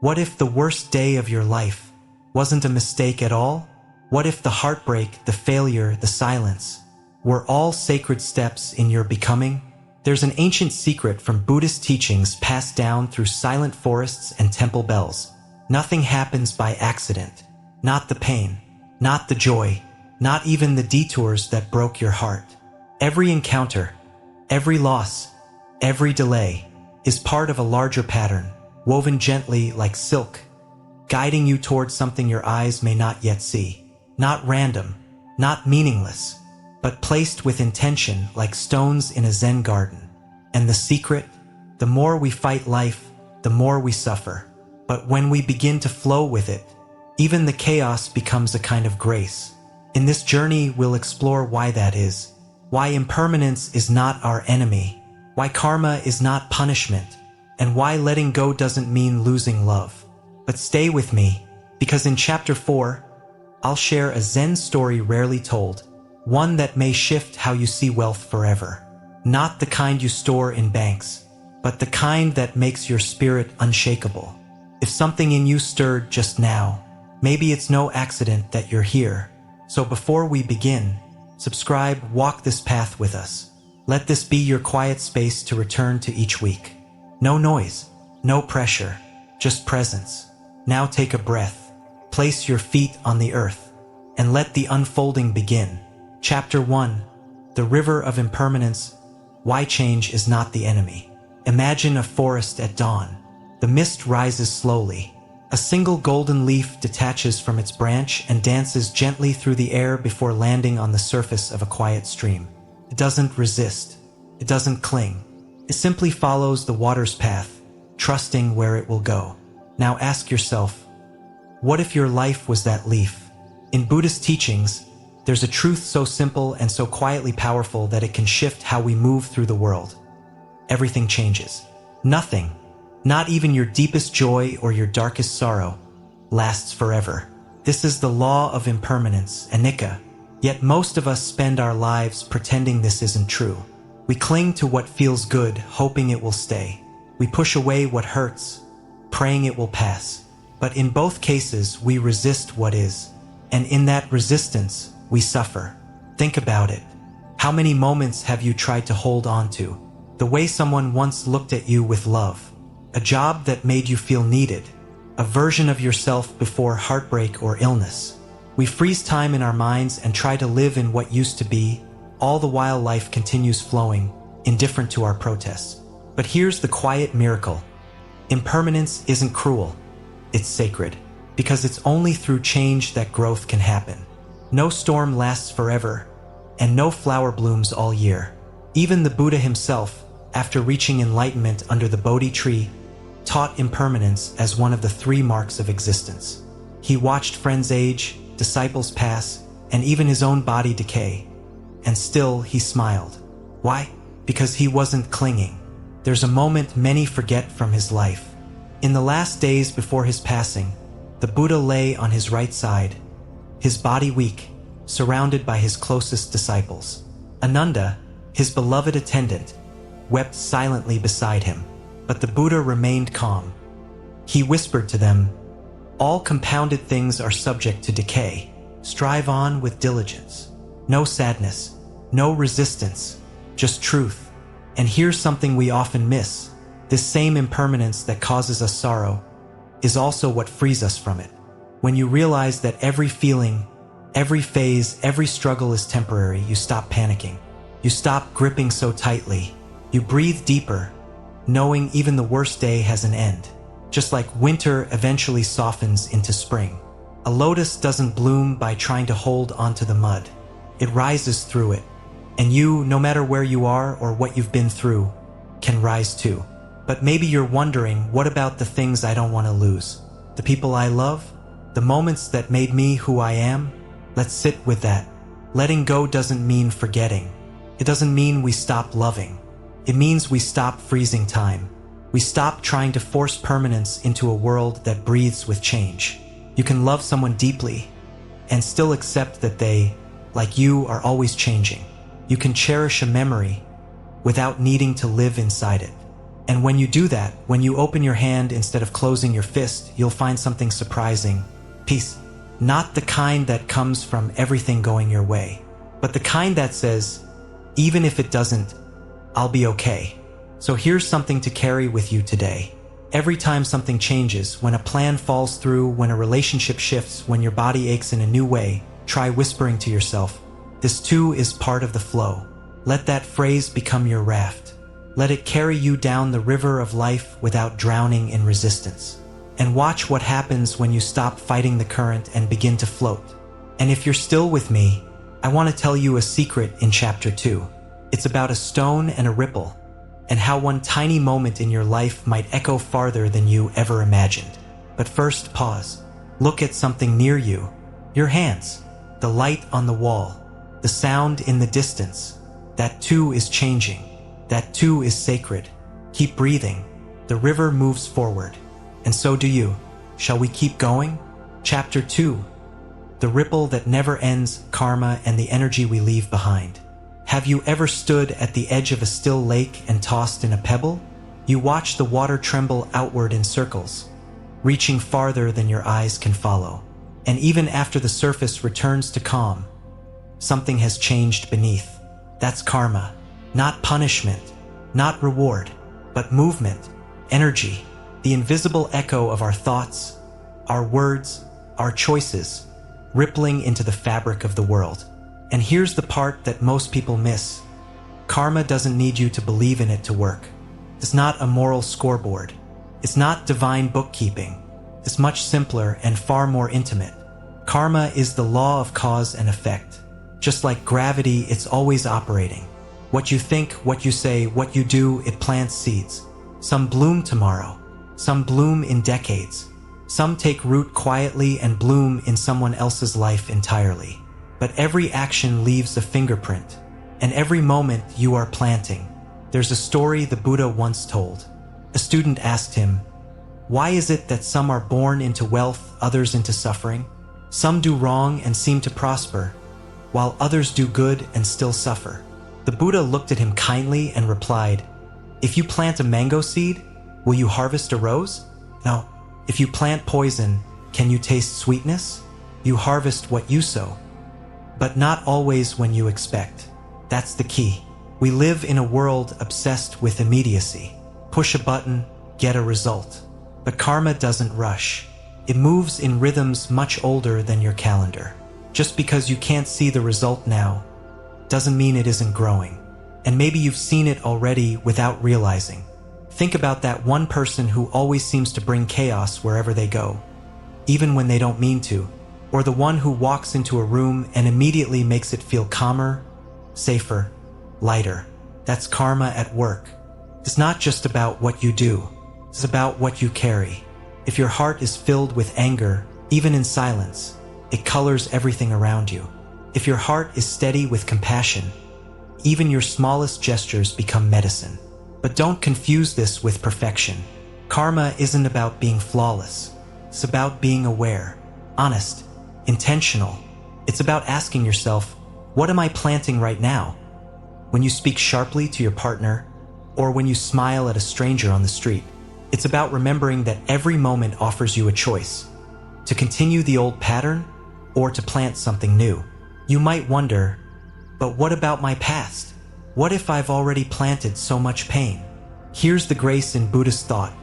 What if the worst day of your life wasn't a mistake at all? What if the heartbreak, the failure, the silence were all sacred steps in your becoming? There's an ancient secret from Buddhist teachings passed down through silent forests and temple bells. Nothing happens by accident. Not the pain, not the joy, not even the detours that broke your heart. Every encounter, every loss, every delay is part of a larger pattern, woven gently like silk, guiding you towards something your eyes may not yet see. Not random, not meaningless, but placed with intention like stones in a Zen garden. And the secret? The more we fight life, the more we suffer. But when we begin to flow with it, even the chaos becomes a kind of grace. In this journey, we'll explore why that is, why impermanence is not our enemy, why karma is not punishment, and why letting go doesn't mean losing love. But stay with me, because in Chapter 4, I'll share a Zen story rarely told, one that may shift how you see wealth forever. Not the kind you store in banks, but the kind that makes your spirit unshakable. If something in you stirred just now, maybe it's no accident that you're here. So before we begin, subscribe, walk this path with us. Let this be your quiet space to return to each week. No noise, no pressure, just presence. Now take a breath, place your feet on the earth, and let the unfolding begin. Chapter 1, The River of Impermanence, Why Change is Not the Enemy. Imagine a forest at dawn. The mist rises slowly. A single golden leaf detaches from its branch and dances gently through the air before landing on the surface of a quiet stream. It doesn't resist. It doesn't cling. It simply follows the water's path, trusting where it will go. Now ask yourself, what if your life was that leaf? In Buddhist teachings, there's a truth so simple and so quietly powerful that it can shift how we move through the world. Everything changes. Nothing, not even your deepest joy or your darkest sorrow, lasts forever. This is the law of impermanence, anicca. Yet most of us spend our lives pretending this isn't true. We cling to what feels good, hoping it will stay. We push away what hurts, praying it will pass. But in both cases, we resist what is. And in that resistance, we suffer. Think about it. How many moments have you tried to hold on to? The way someone once looked at you with love. A job that made you feel needed. A version of yourself before heartbreak or illness. We freeze time in our minds and try to live in what used to be, all the while life continues flowing, indifferent to our protests. But here's the quiet miracle. Impermanence isn't cruel. It's sacred. Because it's only through change that growth can happen. No storm lasts forever, and no flower blooms all year. Even the Buddha himself, after reaching enlightenment under the Bodhi tree, taught impermanence as one of the 3 marks of existence. He watched friends age, disciples pass, and even his own body decay. And still he smiled. Why? Because he wasn't clinging. There's a moment many forget from his life. In the last days before his passing, the Buddha lay on his right side, his body weak, surrounded by his closest disciples. Ananda, his beloved attendant, wept silently beside him, but the Buddha remained calm. He whispered to them, "All compounded things are subject to decay. Strive on with diligence. No sadness, no resistance, just truth." And here's something we often miss. This same impermanence that causes us sorrow is also what frees us from it. When you realize that every feeling, every phase, every struggle is temporary, you stop panicking. You stop gripping so tightly. You breathe deeper, knowing even the worst day has an end. Just like winter eventually softens into spring. A lotus doesn't bloom by trying to hold onto the mud. It rises through it. And you, no matter where you are or what you've been through, can rise too. But maybe you're wondering, what about the things I don't want to lose? The people I love? The moments that made me who I am? Let's sit with that. Letting go doesn't mean forgetting. It doesn't mean we stop loving. It means we stop freezing time. We stop trying to force permanence into a world that breathes with change. You can love someone deeply and still accept that they, like you, are always changing. You can cherish a memory without needing to live inside it. And when you do that, when you open your hand instead of closing your fist, you'll find something surprising. Peace. Not the kind that comes from everything going your way, but the kind that says, even if it doesn't, I'll be okay. So here's something to carry with you today. Every time something changes, when a plan falls through, when a relationship shifts, when your body aches in a new way, try whispering to yourself, this too is part of the flow. Let that phrase become your raft. Let it carry you down the river of life without drowning in resistance. And watch what happens when you stop fighting the current and begin to float. And if you're still with me, I want to tell you a secret in chapter 2. It's about a stone and a ripple, and how one tiny moment in your life might echo farther than you ever imagined. But first, pause. Look at something near you. Your hands, the light on the wall, the sound in the distance. That too is changing. That too is sacred. Keep breathing. The river moves forward. And so do you. Shall we keep going? Chapter 2. The ripple that never ends, karma and the energy we leave behind. Have you ever stood at the edge of a still lake and tossed in a pebble? You watch the water tremble outward in circles, reaching farther than your eyes can follow. And even after the surface returns to calm, something has changed beneath. That's karma. Not punishment, not reward, but movement, energy, the invisible echo of our thoughts, our words, our choices, rippling into the fabric of the world. And here's the part that most people miss. Karma doesn't need you to believe in it to work. It's not a moral scoreboard. It's not divine bookkeeping. It's much simpler and far more intimate. Karma is the law of cause and effect. Just like gravity, it's always operating. What you think, what you say, what you do, it plants seeds. Some bloom tomorrow. Some bloom in decades. Some take root quietly and bloom in someone else's life entirely. But every action leaves a fingerprint, and every moment you are planting. There's a story the Buddha once told. A student asked him, why is it that some are born into wealth, others into suffering? Some do wrong and seem to prosper, while others do good and still suffer. The Buddha looked at him kindly and replied, if you plant a mango seed, will you harvest a rose? No. If you plant poison, can you taste sweetness? You harvest what you sow. But not always when you expect. That's the key. We live in a world obsessed with immediacy. Push a button, get a result. But karma doesn't rush. It moves in rhythms much older than your calendar. Just because you can't see the result now, doesn't mean it isn't growing. And maybe you've seen it already without realizing. Think about that one person who always seems to bring chaos wherever they go, even when they don't mean to. Or the one who walks into a room and immediately makes it feel calmer, safer, lighter. That's karma at work. It's not just about what you do. It's about what you carry. If your heart is filled with anger, even in silence, it colors everything around you. If your heart is steady with compassion, even your smallest gestures become medicine. But don't confuse this with perfection. Karma isn't about being flawless. It's about being aware, honest, intentional. It's about asking yourself, what am I planting right now? When you speak sharply to your partner, or when you smile at a stranger on the street, it's about remembering that every moment offers you a choice, to continue the old pattern or to plant something new. You might wonder, but what about my past? What if I've already planted so much pain? Here's the grace in Buddhist thought.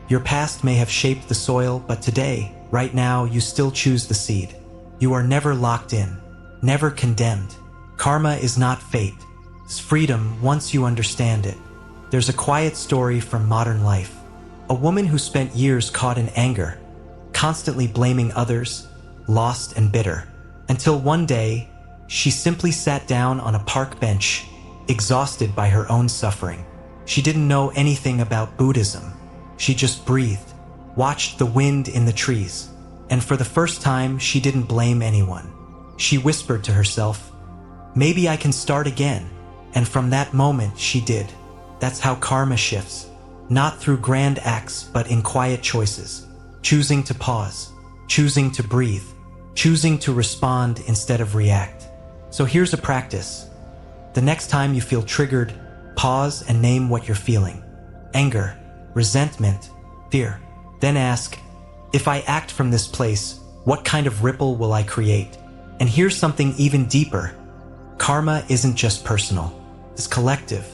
Your past may have shaped the soil, but today, right now, you still choose the seed. You are never locked in, never condemned. Karma is not fate. It's freedom once you understand it. There's a quiet story from modern life. A woman who spent years caught in anger, constantly blaming others, lost and bitter, until one day, she simply sat down on a park bench, exhausted by her own suffering. She didn't know anything about Buddhism. She just breathed, watched the wind in the trees, and for the first time, she didn't blame anyone. She whispered to herself, maybe I can start again. And from that moment, she did. That's how karma shifts. Not through grand acts, but in quiet choices. Choosing to pause, choosing to breathe, choosing to respond instead of react. So here's a practice. The next time you feel triggered, pause and name what you're feeling. Anger, resentment, fear. Then ask, if I act from this place, what kind of ripple will I create? And here's something even deeper. Karma isn't just personal, it's collective.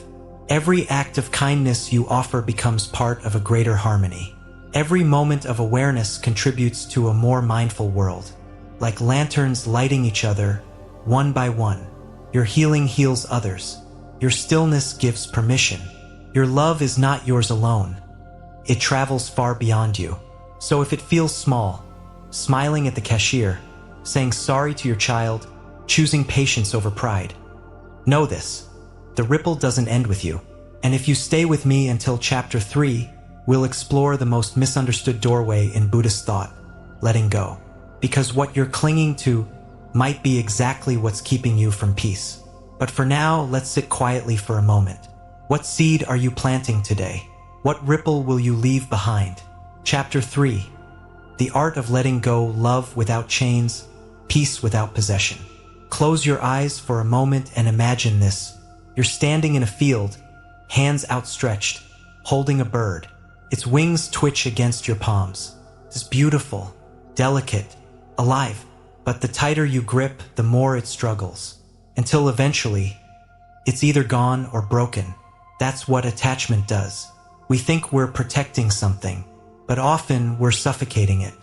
Every act of kindness you offer becomes part of a greater harmony. Every moment of awareness contributes to a more mindful world. Like lanterns lighting each other, one by one. Your healing heals others. Your stillness gives permission. Your love is not yours alone. It travels far beyond you. So if it feels small, smiling at the cashier, saying sorry to your child, choosing patience over pride, know this, the ripple doesn't end with you. And if you stay with me until chapter 3, we'll explore the most misunderstood doorway in Buddhist thought, letting go. Because what you're clinging to might be exactly what's keeping you from peace. But for now, let's sit quietly for a moment. What seed are you planting today? What ripple will you leave behind? Chapter 3. The Art of Letting Go, Love Without Chains, Peace Without Possession. Close your eyes for a moment and imagine this. You're standing in a field, hands outstretched, holding a bird. Its wings twitch against your palms. It's beautiful, delicate, alive. But the tighter you grip, the more it struggles. Until eventually, it's either gone or broken. That's what attachment does. We think we're protecting something, but often we're suffocating it.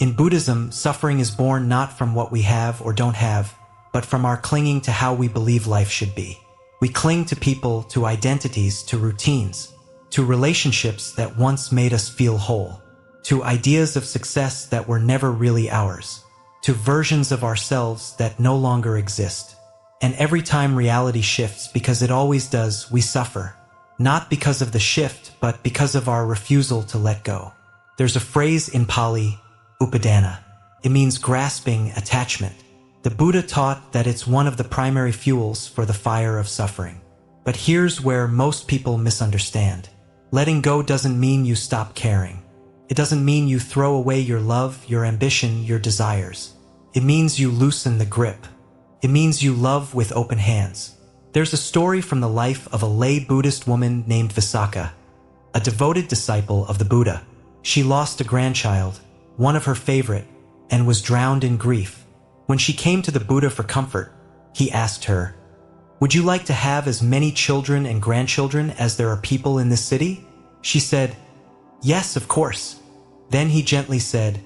In Buddhism, suffering is born not from what we have or don't have, but from our clinging to how we believe life should be. We cling to people, to identities, to routines, to relationships that once made us feel whole, to ideas of success that were never really ours, to versions of ourselves that no longer exist. And every time reality shifts, because it always does, we suffer. Not because of the shift, but because of our refusal to let go. There's a phrase in Pali, upadana. It means grasping, attachment. The Buddha taught that it's one of the primary fuels for the fire of suffering. But here's where most people misunderstand. Letting go doesn't mean you stop caring. It doesn't mean you throw away your love, your ambition, your desires. It means you loosen the grip. It means you love with open hands. There's a story from the life of a lay Buddhist woman named Visakha, a devoted disciple of the Buddha. She lost a grandchild, one of her favorite, and was drowned in grief. When she came to the Buddha for comfort, he asked her, "Would you like to have as many children and grandchildren as there are people in this city?" She said, "Yes, of course." Then he gently said,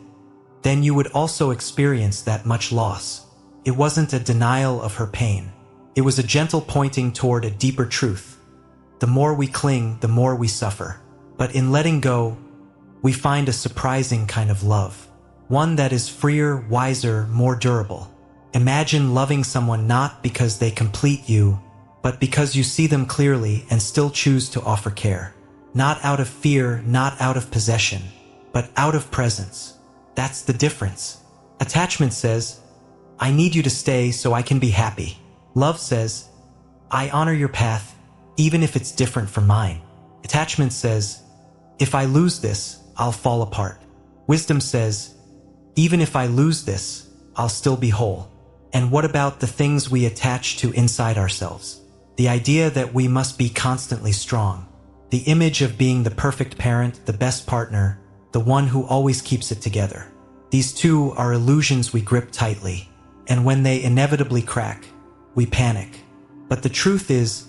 "Then you would also experience that much loss." It wasn't a denial of her pain. It was a gentle pointing toward a deeper truth. The more we cling, the more we suffer. But in letting go, we find a surprising kind of love. One that is freer, wiser, more durable. Imagine loving someone not because they complete you, but because you see them clearly and still choose to offer care. Not out of fear, not out of possession, but out of presence. That's the difference. Attachment says, "I need you to stay so I can be happy." Love says, "I honor your path, even if it's different from mine." Attachment says, "If I lose this, I'll fall apart." Wisdom says, "Even if I lose this, I'll still be whole." And what about the things we attach to inside ourselves? The idea that we must be constantly strong. The image of being the perfect parent, the best partner, the one who always keeps it together. These two are illusions we grip tightly, and when they inevitably crack, we panic. But the truth is,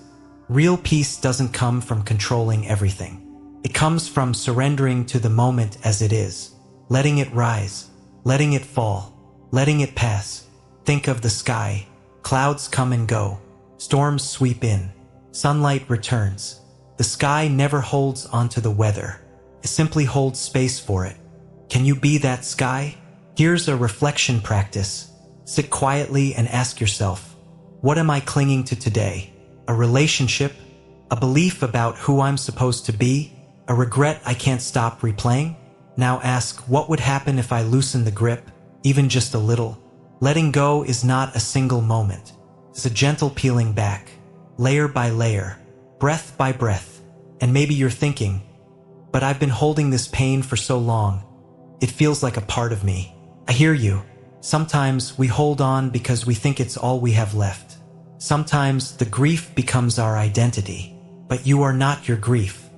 real peace doesn't come from controlling everything. It comes from surrendering to the moment as it is, letting it rise, letting it fall, letting it pass. Think of the sky. Clouds come and go. Storms sweep in. Sunlight returns. The sky never holds onto the weather. It simply holds space for it. Can you be that sky? Here's a reflection practice. Sit quietly and ask yourself, what am I clinging to today? A relationship? A belief about who I'm supposed to be? A regret I can't stop replaying? Now ask, what would happen if I loosen the grip, even just a little? Letting go is not a single moment. It's a gentle peeling back, layer by layer, breath by breath. And maybe you're thinking, but I've been holding this pain for so long. It feels like a part of me. I hear you. Sometimes we hold on because we think it's all we have left. Sometimes the grief becomes our identity. But you are not your grief.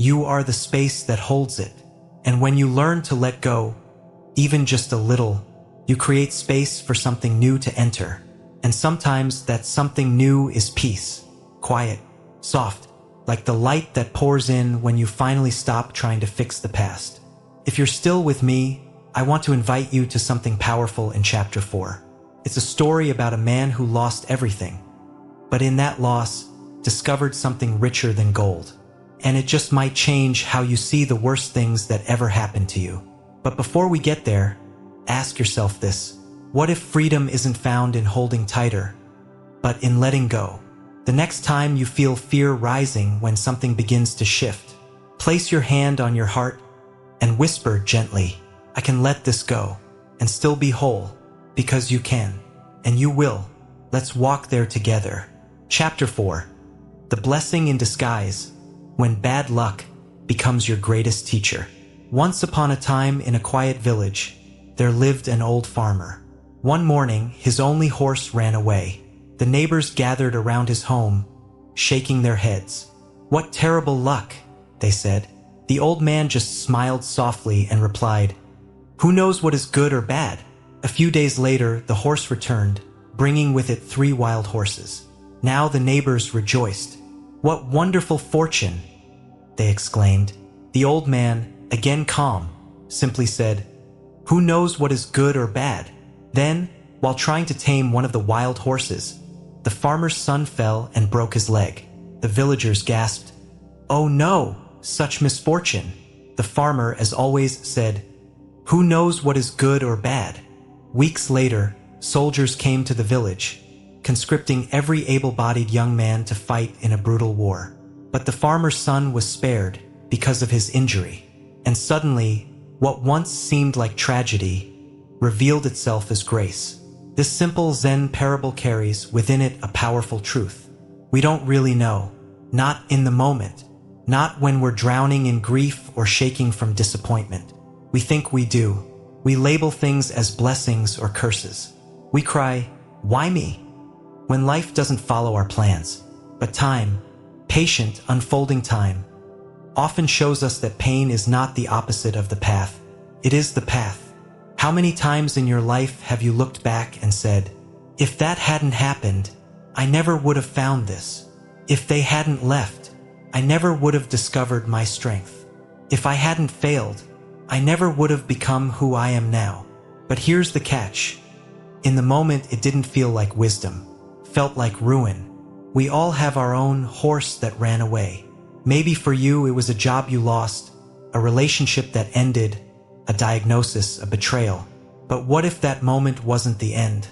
You are the space that holds it. And when you learn to let go, even just a little, you create space for something new to enter. And sometimes that something new is peace, quiet, soft, like the light that pours in when you finally stop trying to fix the past. If you're still with me, I want to invite you to something powerful in Chapter 4. It's a story about a man who lost everything, but in that loss, discovered something richer than gold. And it just might change how you see the worst things that ever happened to you. But before we get there, ask yourself this. What if freedom isn't found in holding tighter, but in letting go? The next time you feel fear rising when something begins to shift, place your hand on your heart and whisper gently, I can let this go and still be whole, because you can, and you will. Let's walk there together. Chapter 4. The blessing in disguise, when bad luck becomes your greatest teacher. Once upon a time in a quiet village, there lived an old farmer. One morning, his only horse ran away. The neighbors gathered around his home, shaking their heads. What terrible luck, they said. The old man just smiled softly and replied, Who knows what is good or bad? A few days later, the horse returned, bringing with it 3 wild horses. Now the neighbors rejoiced. What wonderful fortune, they exclaimed. The old man, again calm, simply said, Who knows what is good or bad? Then, while trying to tame one of the wild horses, the farmer's son fell and broke his leg. The villagers gasped, Oh no, such misfortune. The farmer, as always, said, Who knows what is good or bad? Weeks later, soldiers came to the village, conscripting every able-bodied young man to fight in a brutal war. But the farmer's son was spared because of his injury. And suddenly, what once seemed like tragedy revealed itself as grace. This simple Zen parable carries within it a powerful truth. We don't really know, not in the moment, not when we're drowning in grief or shaking from disappointment. We think we do. We label things as blessings or curses. We cry, Why me? When life doesn't follow our plans. But time, patient, unfolding time, often shows us that pain is not the opposite of the path. It is the path. How many times in your life have you looked back and said, If that hadn't happened, I never would have found this. If they hadn't left, I never would have discovered my strength. If I hadn't failed, I never would have become who I am now. But here's the catch. In the moment, it didn't feel like wisdom, felt like ruin. We all have our own horse that ran away. Maybe for you, it was a job you lost, a relationship that ended, a diagnosis, a betrayal. But what if that moment wasn't the end,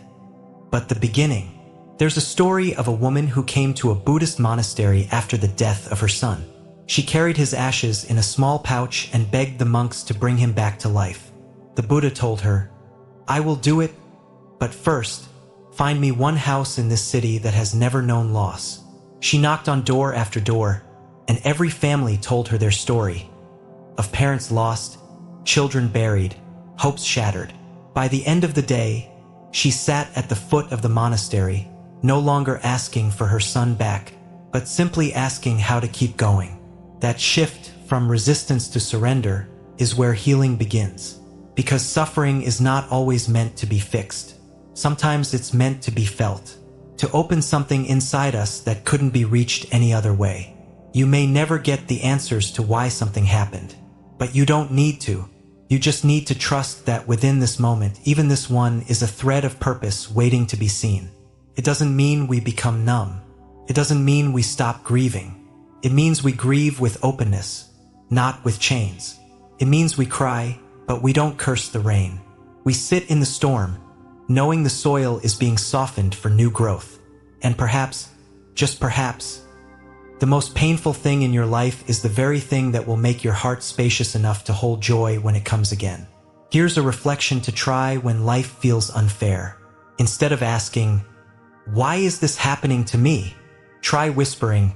but the beginning? There's a story of a woman who came to a Buddhist monastery after the death of her son. She carried his ashes in a small pouch and begged the monks to bring him back to life. The Buddha told her, I will do it, but first, find me one house in this city that has never known loss. She knocked on door after door, and every family told her their story of parents lost, children buried, hopes shattered. By the end of the day, she sat at the foot of the monastery, no longer asking for her son back, but simply asking how to keep going. That shift from resistance to surrender is where healing begins. Because suffering is not always meant to be fixed. Sometimes it's meant to be felt, to open something inside us that couldn't be reached any other way. You may never get the answers to why something happened, but you don't need to. You just need to trust that within this moment, even this one, is a thread of purpose waiting to be seen. It doesn't mean we become numb. It doesn't mean we stop grieving. It means we grieve with openness, not with chains. It means we cry, but we don't curse the rain. We sit in the storm, knowing the soil is being softened for new growth. And perhaps, just perhaps, the most painful thing in your life is the very thing that will make your heart spacious enough to hold joy when it comes again. Here's a reflection to try when life feels unfair. Instead of asking, why is this happening to me? Try whispering,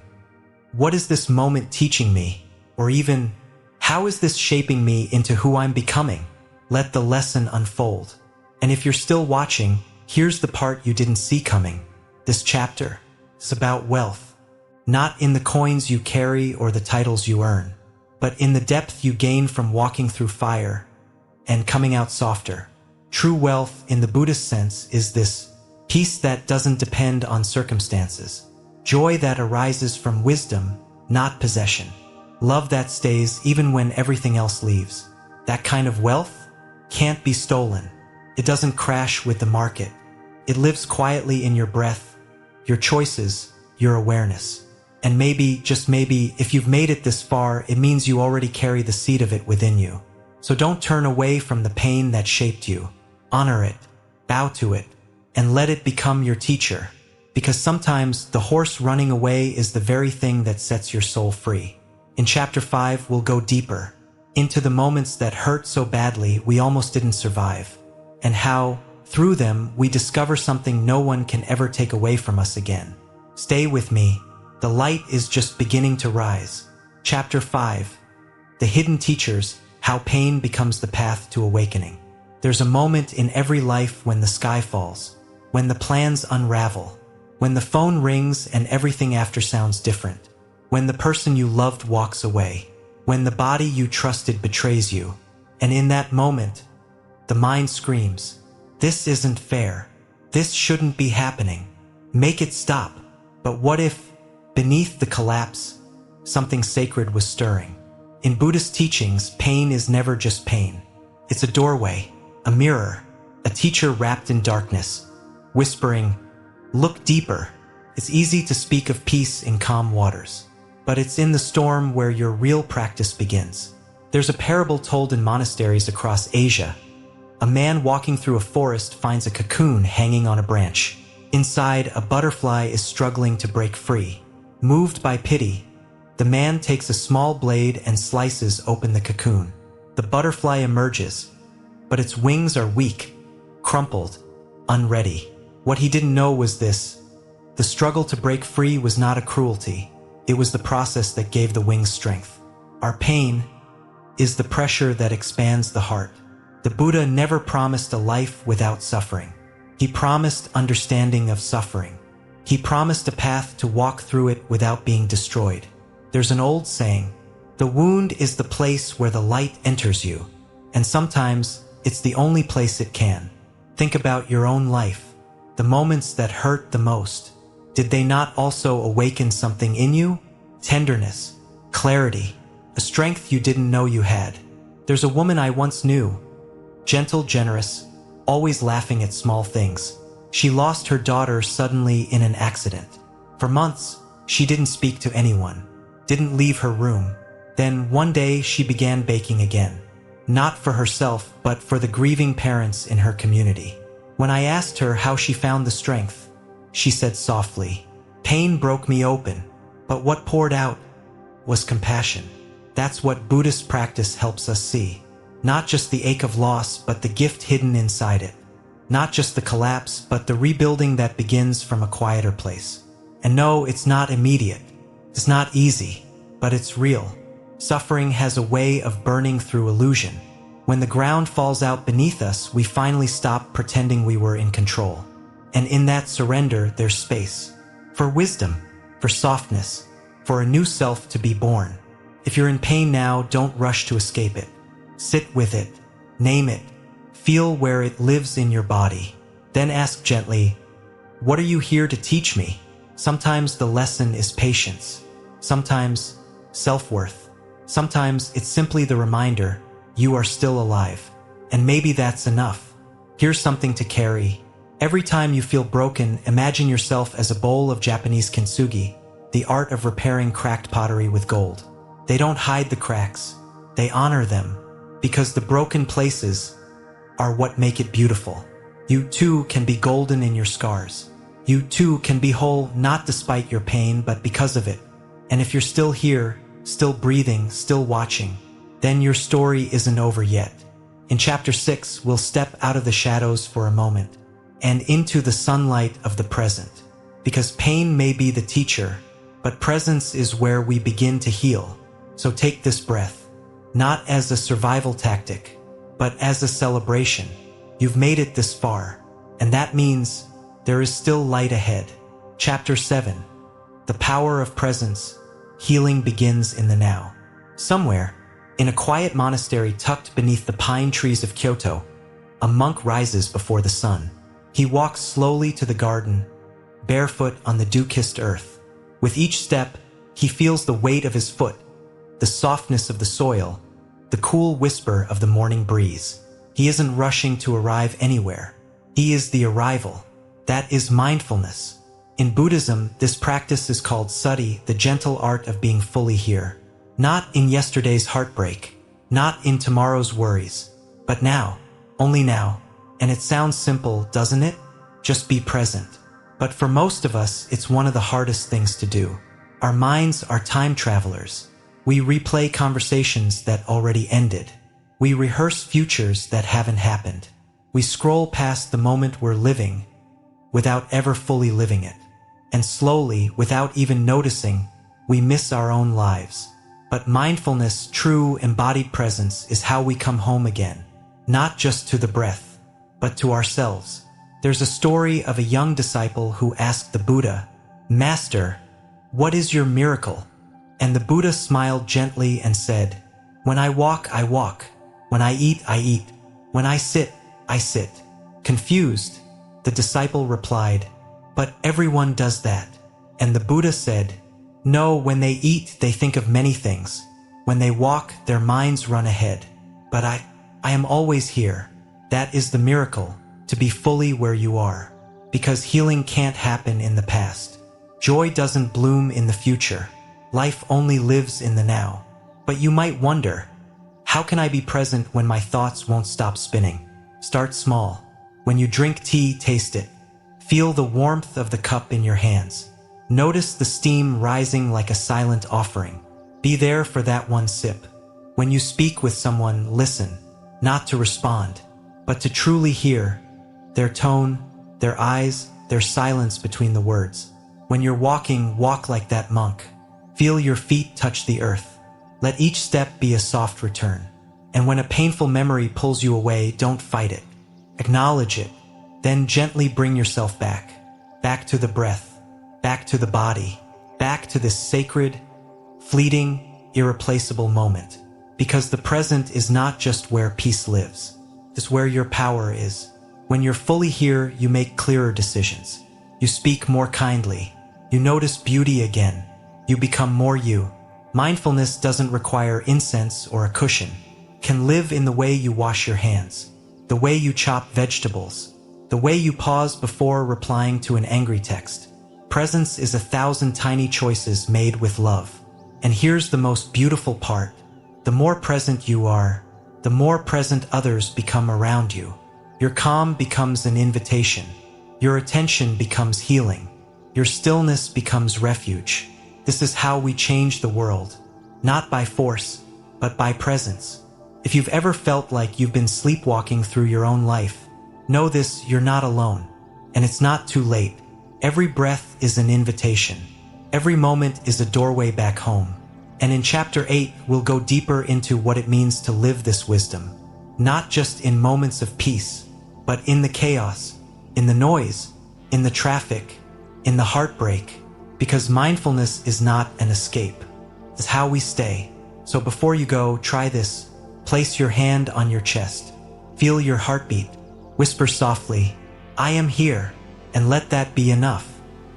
what is this moment teaching me? Or even, how is this shaping me into who I'm becoming? Let the lesson unfold. And if you're still watching, here's the part you didn't see coming. This chapter is about wealth. Not in the coins you carry or the titles you earn, but in the depth you gain from walking through fire and coming out softer. True wealth in the Buddhist sense is this peace that doesn't depend on circumstances, joy that arises from wisdom, not possession, love that stays even when everything else leaves. That kind of wealth can't be stolen. It doesn't crash with the market. It lives quietly in your breath, your choices, your awareness. And maybe, just maybe, if you've made it this far, it means you already carry the seed of it within you. So don't turn away from the pain that shaped you. Honor it, bow to it, and let it become your teacher. Because sometimes the horse running away is the very thing that sets your soul free. In Chapter 5, we'll go deeper into the moments that hurt so badly we almost didn't survive, and how, through them, we discover something no one can ever take away from us again. Stay with me. The light is just beginning to rise. Chapter 5. The Hidden Teachers, How Pain Becomes the Path to Awakening. There's a moment in every life when the sky falls, when the plans unravel, when the phone rings and everything after sounds different, when the person you loved walks away, when the body you trusted betrays you, and in that moment, the mind screams, "This isn't fair. This shouldn't be happening. Make it stop." But what if, beneath the collapse, something sacred was stirring? In Buddhist teachings, pain is never just pain. It's a doorway, a mirror, a teacher wrapped in darkness, whispering, "Look deeper." It's easy to speak of peace in calm waters, but it's in the storm where your real practice begins. There's a parable told in monasteries across Asia. A man walking through a forest finds a cocoon hanging on a branch. Inside, a butterfly is struggling to break free. Moved by pity, the man takes a small blade and slices open the cocoon. The butterfly emerges, but its wings are weak, crumpled, unready. What he didn't know was this: the struggle to break free was not a cruelty. It was the process that gave the wings strength. Our pain is the pressure that expands the heart. The Buddha never promised a life without suffering. He promised understanding of suffering. He promised a path to walk through it without being destroyed. There's an old saying, "The wound is the place where the light enters you," and sometimes it's the only place it can. Think about your own life. The moments that hurt the most, did they not also awaken something in you? Tenderness, clarity, a strength you didn't know you had. There's a woman I once knew, gentle, generous, always laughing at small things. She lost her daughter suddenly in an accident. For months, she didn't speak to anyone, didn't leave her room. Then one day she began baking again. Not for herself, but for the grieving parents in her community. When I asked her how she found the strength, she said softly, "Pain broke me open, but what poured out was compassion." That's what Buddhist practice helps us see. Not just the ache of loss, but the gift hidden inside it. Not just the collapse, but the rebuilding that begins from a quieter place. And no, it's not immediate. It's not easy, but it's real. Suffering has a way of burning through illusion. When the ground falls out beneath us, we finally stop pretending we were in control. And in that surrender, there's space. For wisdom, for softness, for a new self to be born. If you're in pain now, don't rush to escape it. Sit with it, name it, feel where it lives in your body. Then ask gently, "What are you here to teach me?" Sometimes the lesson is patience. Sometimes self-worth. Sometimes it's simply the reminder, you are still alive. And maybe that's enough. Here's something to carry. Every time you feel broken, imagine yourself as a bowl of Japanese kintsugi, the art of repairing cracked pottery with gold. They don't hide the cracks. They honor them, because the broken places are what make it beautiful. You too can be golden in your scars. You too can be whole, not despite your pain, but because of it. And if you're still here, still breathing, still watching, then your story isn't over yet. In Chapter 6, we'll step out of the shadows for a moment and into the sunlight of the present. Because pain may be the teacher, but presence is where we begin to heal. So take this breath, not as a survival tactic, but as a celebration. You've made it this far, and that means there is still light ahead. Chapter 7. The Power of Presence. Healing begins in the now. Somewhere, in a quiet monastery tucked beneath the pine trees of Kyoto, a monk rises before the sun. He walks slowly to the garden, barefoot on the dew-kissed earth. With each step, he feels the weight of his foot, the softness of the soil, the cool whisper of the morning breeze. He isn't rushing to arrive anywhere. He is the arrival. That is mindfulness. In Buddhism, this practice is called sati, the gentle art of being fully here. Not in yesterday's heartbreak, not in tomorrow's worries, but now, only now. And it sounds simple, doesn't it? Just be present. But for most of us, it's one of the hardest things to do. Our minds are time travelers. We replay conversations that already ended. We rehearse futures that haven't happened. We scroll past the moment we're living without ever fully living it. And slowly, without even noticing, we miss our own lives. But mindfulness, true embodied presence, is how we come home again. Not just to the breath, but to ourselves. There's a story of a young disciple who asked the Buddha, "Master, what is your miracle?" And the Buddha smiled gently and said, "When I walk, I walk. When I eat, I eat. When I sit, I sit." Confused, the disciple replied, "But everyone does that." And the Buddha said, "No, when they eat, they think of many things. When they walk, their minds run ahead. But I am always here. That is the miracle, to be fully where you are. Because healing can't happen in the past. Joy doesn't bloom in the future. Life only lives in the now." But you might wonder, how can I be present when my thoughts won't stop spinning? Start small. When you drink tea, taste it. Feel the warmth of the cup in your hands. Notice the steam rising like a silent offering. Be there for that one sip. When you speak with someone, listen, not to respond, but to truly hear their tone, their eyes, their silence between the words. When you're walking, walk like that monk. Feel your feet touch the earth. Let each step be a soft return. And when a painful memory pulls you away, don't fight it. Acknowledge it. Then gently bring yourself back. Back to the breath. Back to the body. Back to this sacred, fleeting, irreplaceable moment. Because the present is not just where peace lives. It's where your power is. When you're fully here, you make clearer decisions. You speak more kindly. You notice beauty again. You become more you. Mindfulness doesn't require incense or a cushion. It can live in the way you wash your hands, the way you chop vegetables, the way you pause before replying to an angry text. Presence is 1,000 tiny choices made with love. And here's the most beautiful part. The more present you are, the more present others become around you. Your calm becomes an invitation. Your attention becomes healing. Your stillness becomes refuge. This is how we change the world. Not by force, but by presence. If you've ever felt like you've been sleepwalking through your own life, know this: you're not alone. And it's not too late. Every breath is an invitation. Every moment is a doorway back home. And in Chapter 8, we'll go deeper into what it means to live this wisdom. Not just in moments of peace, but in the chaos, in the noise, in the traffic, in the heartbreak. Because mindfulness is not an escape. It's how we stay. So before you go, try this. Place your hand on your chest. Feel your heartbeat. Whisper softly, "I am here," and let that be enough.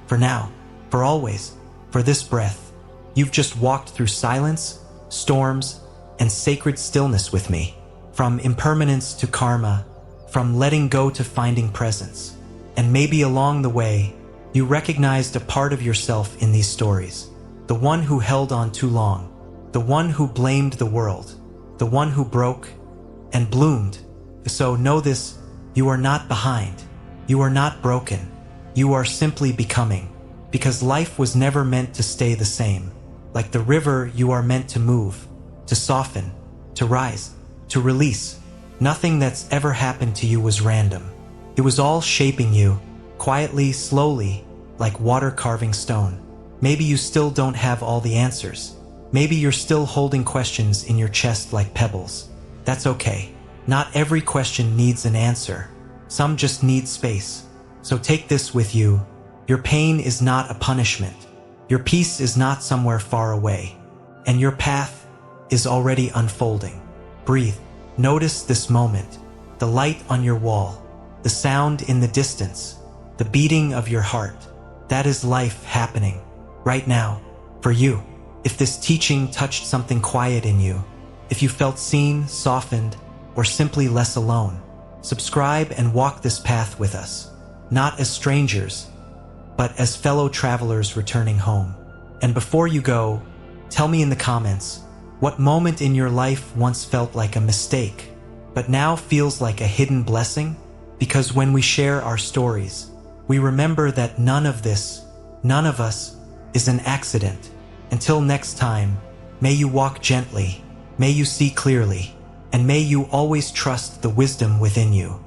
For now, for always, for this breath. You've just walked through silence, storms, and sacred stillness with me. From impermanence to karma, from letting go to finding presence. And maybe along the way, you recognized a part of yourself in these stories. The one who held on too long. The one who blamed the world. The one who broke and bloomed. So know this: you are not behind. You are not broken. You are simply becoming. Because life was never meant to stay the same. Like the river, you are meant to move, to soften, to rise, to release. Nothing that's ever happened to you was random. It was all shaping you, quietly, slowly, like water carving stone. Maybe you still don't have all the answers. Maybe you're still holding questions in your chest like pebbles. That's okay. Not every question needs an answer. Some just need space. So take this with you. Your pain is not a punishment. Your peace is not somewhere far away. And your path, is already unfolding. Breathe. Notice this moment, the light on your wall, the sound in the distance, the beating of your heart. That is life happening right now for you. If this teaching touched something quiet in you, if you felt seen, softened, or simply less alone, subscribe and walk this path with us, not as strangers, but as fellow travelers returning home. And before you go, tell me in the comments, what moment in your life once felt like a mistake, but now feels like a hidden blessing? Because when we share our stories, we remember that none of us, is an accident. Until next time, may you walk gently, may you see clearly, and may you always trust the wisdom within you.